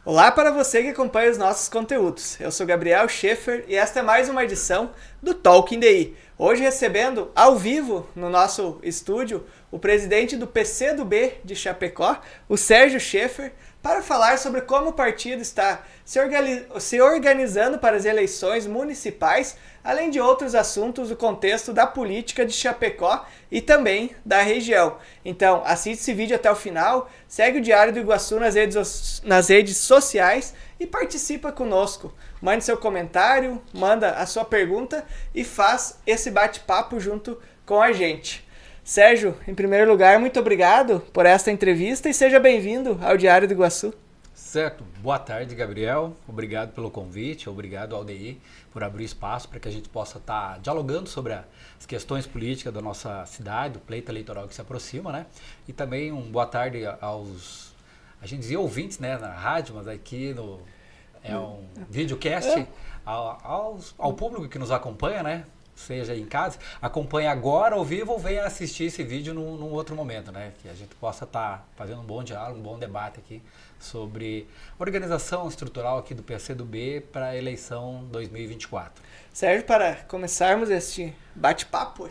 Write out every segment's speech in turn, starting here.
Olá para você que acompanha os nossos conteúdos. Eu sou Gabriel Schaefer e esta é mais uma edição do Talking DI. Hoje recebendo ao vivo no nosso estúdio o presidente do PCdoB de Chapecó, o Sérgio Schaefer, para falar sobre como o partido está se organizando para as eleições municipais, além de outros assuntos do contexto da política de Chapecó e também da região. Então, assiste esse vídeo até o final, segue o Diário do Iguaçu nas redes sociais e participa conosco. Mande seu comentário, manda a sua pergunta e faz esse bate-papo junto com a gente. Sérgio, em primeiro lugar, muito obrigado por esta entrevista e seja bem-vindo ao Diário do Iguaçu. Certo. Boa tarde, Gabriel. Obrigado pelo convite, obrigado ao DI por abrir espaço para que a gente possa estar dialogando sobre as questões políticas da nossa cidade, do pleito eleitoral que se aproxima, né? E também boa tarde aos, a gente dizia ouvintes, né, na rádio, mas aqui é um videocast, ao público que nos acompanha, né? Seja em casa, acompanhe agora ao vivo ou venha assistir esse vídeo num outro momento, né? Que a gente possa estar fazendo um bom diálogo, um bom debate aqui sobre a organização estrutural aqui do PCdoB para a eleição 2024. Sérgio, para começarmos este bate-papo,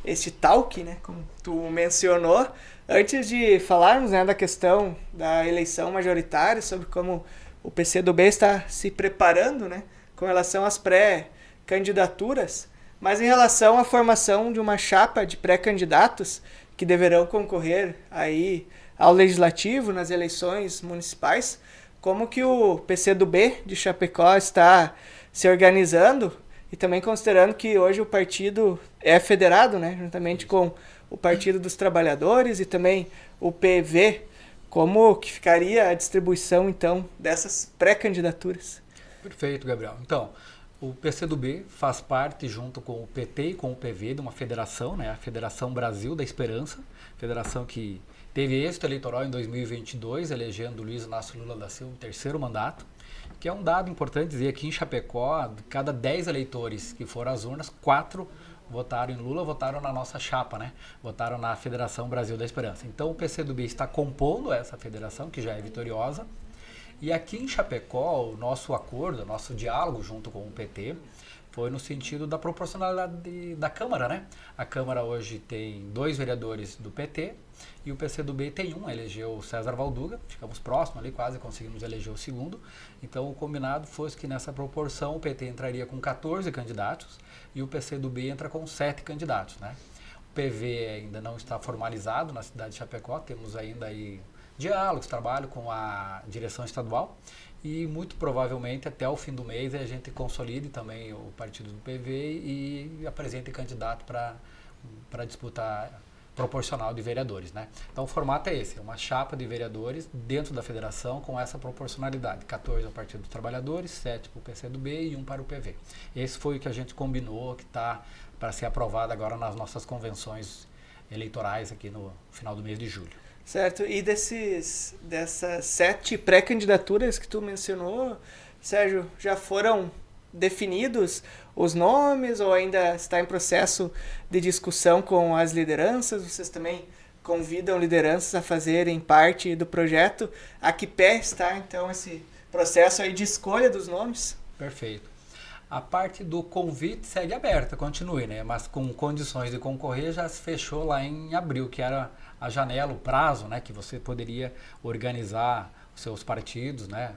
este talk, né, como tu mencionou, antes de falarmos, né, da questão da eleição majoritária, sobre como o PCdoB está se preparando, né, com relação às pré-candidaturas, mas em relação à formação de uma chapa de pré-candidatos que deverão concorrer aí ao legislativo nas eleições municipais, como que o PCdoB de Chapecó está se organizando e também considerando que hoje o partido é federado, né, juntamente com o Partido dos Trabalhadores e também o PV, como que ficaria a distribuição então dessas pré-candidaturas? Perfeito, Gabriel. Então, o PCdoB faz parte, junto com o PT e com o PV, de uma federação, né, a Federação Brasil da Esperança, federação que teve êxito eleitoral em 2022, elegendo Luiz Inácio Lula da Silva, o terceiro mandato, que é um dado importante dizer aqui em Chapecó, de cada 10 eleitores que foram às urnas, 4 votaram em Lula, votaram na nossa chapa, né? Votaram na Federação Brasil da Esperança. Então o PCdoB está compondo essa federação, que já é vitoriosa, e aqui em Chapecó, o nosso acordo, o nosso diálogo junto com o PT, foi no sentido da proporcionalidade da Câmara, né? A Câmara hoje tem 2 vereadores do PT e o PCdoB tem um, elegeu o César Valduga, ficamos próximos ali, quase conseguimos eleger o segundo. Então o combinado foi que nessa proporção o PT entraria com 14 candidatos e o PCdoB entra com 7 candidatos, né? O PV ainda não está formalizado na cidade de Chapecó, temos ainda aí diálogos, trabalho com a direção estadual e muito provavelmente até o fim do mês a gente consolide também o partido do PV e apresente candidato para disputa proporcional de vereadores, né? Então o formato é esse, uma chapa de vereadores dentro da federação com essa proporcionalidade, 14 ao Partido dos Trabalhadores, 7 para o PCdoB e 1 para o PV. Esse foi o que a gente combinou, que está para ser aprovado agora nas nossas convenções eleitorais aqui no final do mês de julho. Certo, e dessas 7 pré-candidaturas que tu mencionou, Sérgio, já foram definidos os nomes ou ainda está em processo de discussão com as lideranças? Vocês também convidam lideranças a fazerem parte do projeto? A que pé está então esse processo aí de escolha dos nomes? Perfeito. A parte do convite segue aberta, continue, né? Mas com condições de concorrer já se fechou lá em abril, que era a janela, o prazo, né? Que você poderia organizar os seus partidos, né?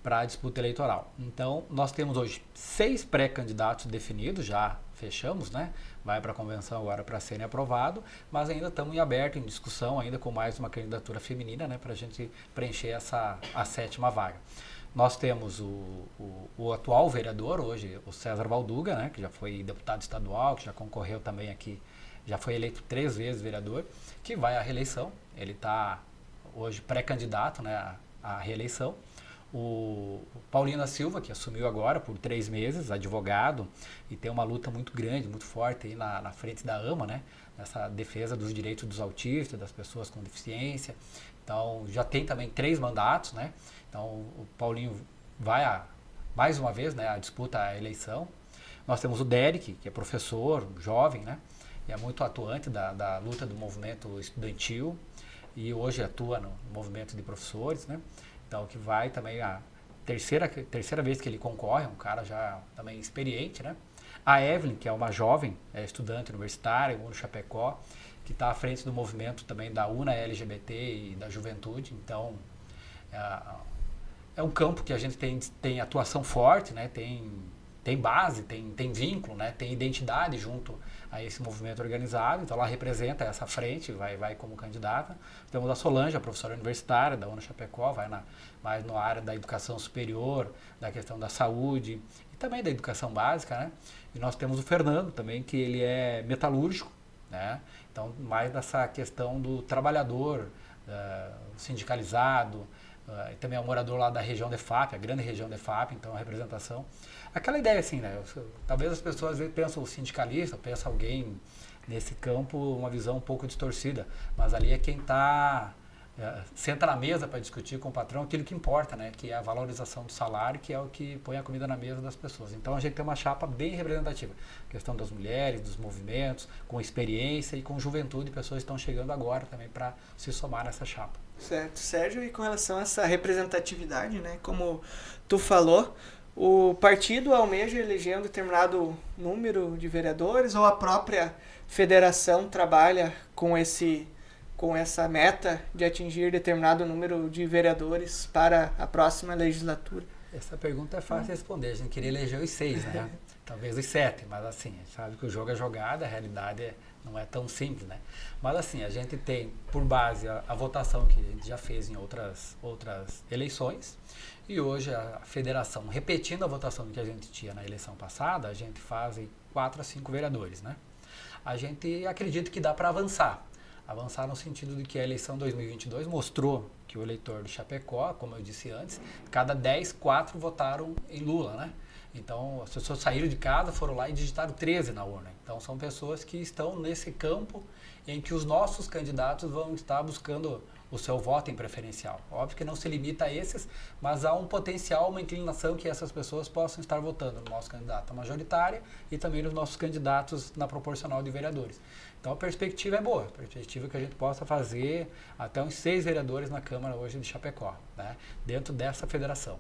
Para a disputa eleitoral. Então, nós temos hoje 6 pré-candidatos definidos, já fechamos, né? Vai para a convenção agora para serem aprovado, mas ainda estamos em aberto, em discussão, ainda com mais uma candidatura feminina, né? Para a gente preencher a 7ª vaga. Nós temos o atual vereador hoje, o César Valduga, né, que já foi deputado estadual, que já concorreu também aqui, já foi eleito 3 vezes vereador, que vai à reeleição. Ele está hoje pré-candidato, né, à reeleição. O Paulinho da Silva, que assumiu agora por 3 meses, advogado, e tem uma luta muito grande, muito forte aí na frente da AMA, né, nessa defesa dos direitos dos autistas, das pessoas com deficiência. Então, já tem também 3 mandatos, né? Então, o Paulinho vai mais uma vez, né, a disputa à eleição. Nós temos o Derek, que é professor, jovem, né? E é muito atuante da luta do movimento estudantil e hoje atua no movimento de professores, né? então que vai também a terceira vez que ele concorre, um cara já também experiente, né? A Evelyn, que é uma jovem estudante universitária, no Chapecó, que está à frente do movimento também da UNA LGBT e da juventude, então é um campo que a gente tem atuação forte, né? Tem base, tem vínculo, né? Tem identidade junto a esse movimento organizado, então ela representa essa frente, vai como candidata. Temos a Solange, a professora universitária da UNA Chapecó, vai mais na área da educação superior, da questão da saúde e também da educação básica, né? E nós temos o Fernando também, que ele é metalúrgico, né? Então mais dessa questão do trabalhador sindicalizado, também é um morador lá da região de EFAP, a grande região de EFAP, então a representação. Aquela ideia assim, né? Talvez as pessoas às vezes pensam o sindicalista, pensam alguém nesse campo, uma visão um pouco distorcida, mas ali é quem senta na mesa para discutir com o patrão aquilo que importa, né? Que é a valorização do salário, que é o que põe a comida na mesa das pessoas. Então a gente tem uma chapa bem representativa. A questão das mulheres, dos movimentos, com experiência e com juventude, pessoas estão chegando agora também para se somar nessa chapa. Certo, Sérgio, e com relação a essa representatividade, né? Como tu falou, o partido almeja eleger um determinado número de vereadores ou a própria federação trabalha com essa meta de atingir determinado número de vereadores para a próxima legislatura? Essa pergunta é fácil de responder. A gente queria eleger os 6, né? Talvez os 7, mas assim, a gente sabe que o jogo é jogado, a realidade não é tão simples, né? Mas assim, a gente tem por base a votação que a gente já fez em outras eleições e hoje a federação, repetindo a votação que a gente tinha na eleição passada, a gente faz 4 a 5 vereadores, né? A gente acredita que dá para avançar no sentido de que a eleição 2022 mostrou que o eleitor de Chapecó, como eu disse antes, cada 10, 4 votaram em Lula, né? Então, as pessoas saíram de casa, foram lá e digitaram 13 na urna. Então, são pessoas que estão nesse campo em que os nossos candidatos vão estar buscando o seu voto em preferencial. Óbvio que não se limita a esses, mas há um potencial, uma inclinação que essas pessoas possam estar votando no nosso candidato majoritário e também nos nossos candidatos na proporcional de vereadores. Então, a perspectiva é boa. A perspectiva é que a gente possa fazer até uns 6 vereadores na Câmara hoje de Chapecó, né, dentro dessa federação.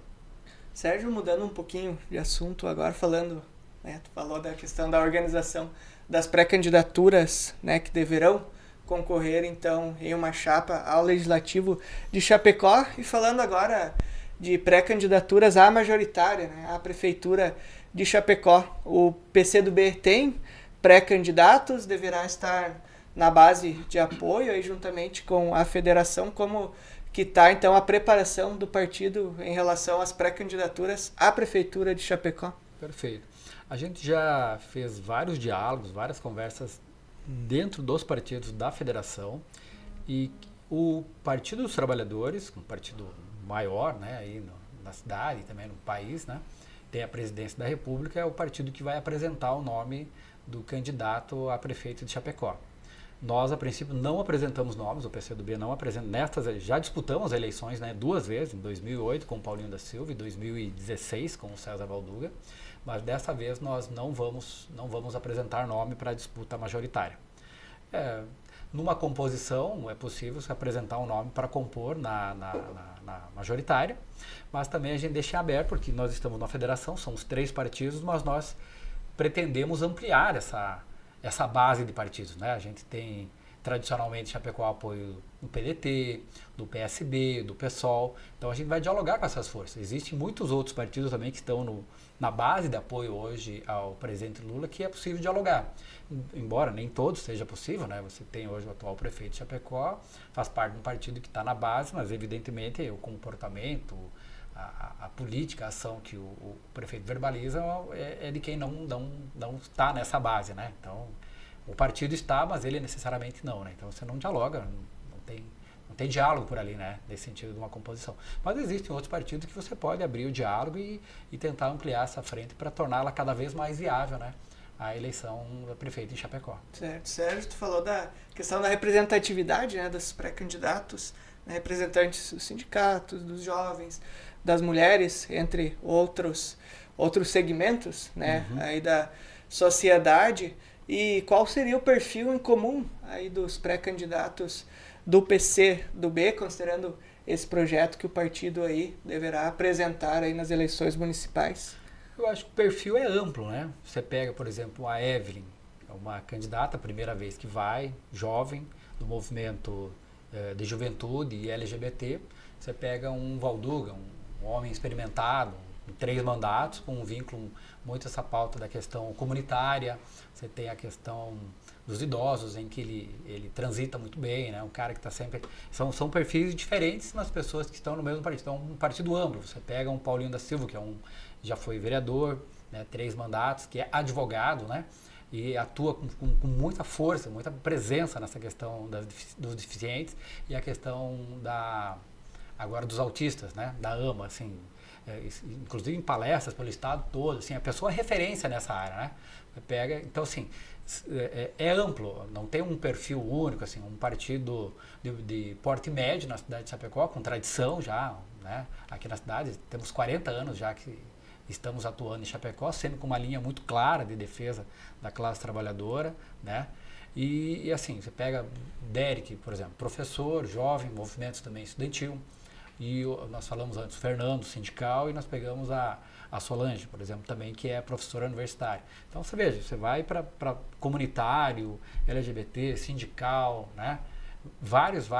Sérgio, mudando um pouquinho de assunto agora, falando, né, tu falou da questão da organização das pré-candidaturas, né, que deverão concorrer, então, em uma chapa ao Legislativo de Chapecó, e falando agora de pré-candidaturas à majoritária, né, à Prefeitura de Chapecó. O PCdoB tem pré-candidatos, deverá estar na base de apoio, aí, juntamente com a federação, como que está, então, a preparação do partido em relação às pré-candidaturas à Prefeitura de Chapecó. Perfeito. A gente já fez vários diálogos, várias conversas dentro dos partidos da federação e o Partido dos Trabalhadores, um partido maior, né, aí na cidade e também no país, né, tem a presidência da República, é o partido que vai apresentar o nome do candidato a prefeito de Chapecó. Nós, a princípio, não apresentamos nomes, o PCdoB não apresenta. Já disputamos eleições, né, 2 vezes, em 2008 com o Paulinho da Silva e 2016 com o César Valduga, mas dessa vez nós não vamos apresentar nome para a disputa majoritária. Numa composição, é possível se apresentar um nome para compor na majoritária, mas também a gente deixa aberto, porque nós estamos na federação, somos 3 partidos, mas nós pretendemos ampliar essa base de partidos, né? A gente tem tradicionalmente Chapecó apoio do PDT, do PSB, do PSOL, então a gente vai dialogar com essas forças. Existem muitos outros partidos também que estão na base de apoio hoje ao presidente Lula, que é possível dialogar. Embora nem todos seja possível, né? Você tem hoje o atual prefeito de Chapecó, faz parte de um partido que está na base, mas evidentemente o comportamento, a política, a ação que o prefeito verbaliza é de quem não está nessa base, né? Então, o partido está, mas ele necessariamente não, né? Então, você não dialoga, não tem diálogo por ali, né? Nesse sentido de uma composição. Mas existem outros partidos que você pode abrir o diálogo e tentar ampliar essa frente para torná-la cada vez mais viável, né? A eleição do prefeito em Chapecó. Certo. Sérgio, tu falou da questão da representatividade, né, dos pré-candidatos, né, representantes dos sindicatos, dos jovens, das mulheres, entre outros segmentos, né, aí da sociedade. E qual seria o perfil em comum aí dos pré-candidatos do PCdoB, considerando esse projeto que o partido aí deverá apresentar aí nas eleições municipais? Eu acho que o perfil é amplo, né? Você pega, por exemplo, a Evelyn, é uma candidata, primeira vez que vai, jovem, do movimento de juventude e LGBT. Você pega um Valduga, um homem experimentado, em 3 mandatos, com um vínculo muito essa pauta da questão comunitária. Você tem a questão dos idosos, em que ele transita muito bem, né? Um cara que está sempre... São perfis diferentes nas pessoas que estão no mesmo partido. Então, um partido amplo. Você pega um Paulinho da Silva, que já foi vereador, né? 3 mandatos, que é advogado, né? E atua com muita força, muita presença nessa questão dos deficientes e a questão agora dos autistas, né? Da AMA, assim, inclusive em palestras pelo estado todo, assim, a pessoa é referência nessa área, né? Então, assim, é amplo, não tem um perfil único, assim, um partido de porte médio na cidade de Chapecó, com tradição já, né? Aqui na cidade, temos 40 anos já que estamos atuando em Chapecó, sempre com uma linha muito clara de defesa da classe trabalhadora, né? E assim, você pega Derek, por exemplo, professor, jovem, movimentos também estudantil, e nós falamos antes, o Fernando, sindical, e nós pegamos a Solange, por exemplo, também, que é professora universitária. Então, você veja, você vai para comunitário, LGBT, sindical, né? Vários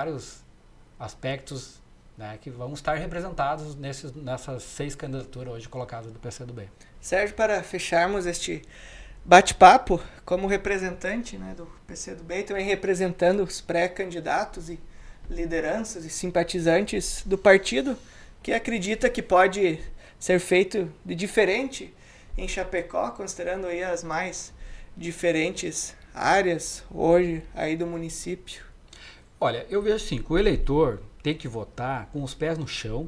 aspectos, né, que vão estar representados nessas 6 candidaturas hoje colocadas do PCdoB. Sérgio, para fecharmos este bate-papo, como representante, né, do PCdoB e também representando os pré-candidatos e lideranças e simpatizantes do partido, que acredita que pode ser feito de diferente em Chapecó, considerando aí as mais diferentes áreas hoje aí do município? Olha, eu vejo assim, que o eleitor tem que votar com os pés no chão,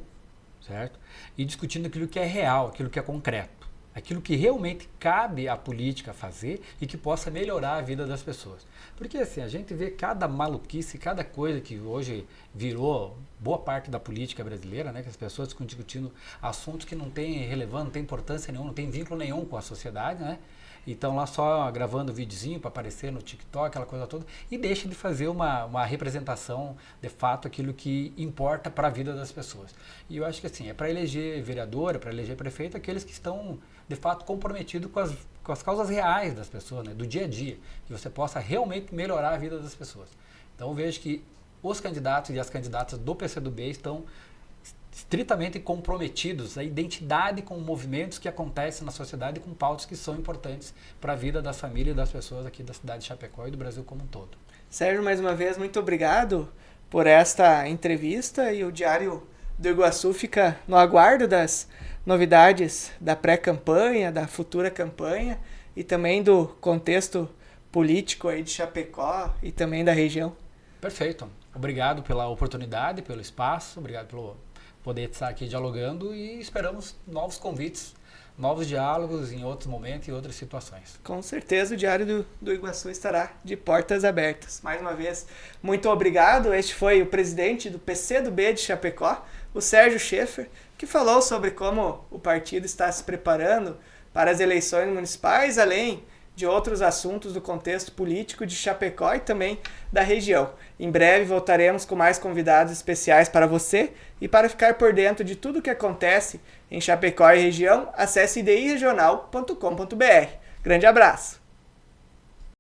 certo? E discutindo aquilo que é real, aquilo que é concreto, aquilo que realmente cabe à política fazer e que possa melhorar a vida das pessoas. Porque assim, a gente vê cada maluquice, cada coisa que hoje virou boa parte da política brasileira, né? Que as pessoas ficam discutindo assuntos que não têm relevância, não têm importância nenhuma, não têm vínculo nenhum com a sociedade, né? E estão lá só gravando videozinho para aparecer no TikTok, aquela coisa toda, e deixa de fazer uma representação, de fato, aquilo que importa para a vida das pessoas. E eu acho que assim, é para eleger vereador, é para eleger prefeito, aqueles que estão, de fato, comprometidos com as causas reais das pessoas, né, do dia a dia, que você possa realmente melhorar a vida das pessoas. Então eu vejo que os candidatos e as candidatas do PCdoB estão estritamente comprometidos à identidade com movimentos que acontecem na sociedade e com pautas que são importantes para a vida das famílias e das pessoas aqui da cidade de Chapecó e do Brasil como um todo. Sérgio, mais uma vez, muito obrigado por esta entrevista, e o Diário do Iguaçu fica no aguardo das novidades da pré-campanha, da futura campanha e também do contexto político aí de Chapecó e também da região. Perfeito. Obrigado pela oportunidade, pelo espaço, obrigado pelo poder estar aqui dialogando e esperamos novos convites, novos diálogos em outros momentos e outras situações. Com certeza o Diário do Iguaçu estará de portas abertas. Mais uma vez, muito obrigado. Este foi o presidente do PCdoB de Chapecó, o Sérgio Schaeffer, que falou sobre como o partido está se preparando para as eleições municipais, além de outros assuntos do contexto político de Chapecó e também da região. Em breve voltaremos com mais convidados especiais para você, e para ficar por dentro de tudo o que acontece em Chapecó e região, acesse idiregional.com.br. Grande abraço!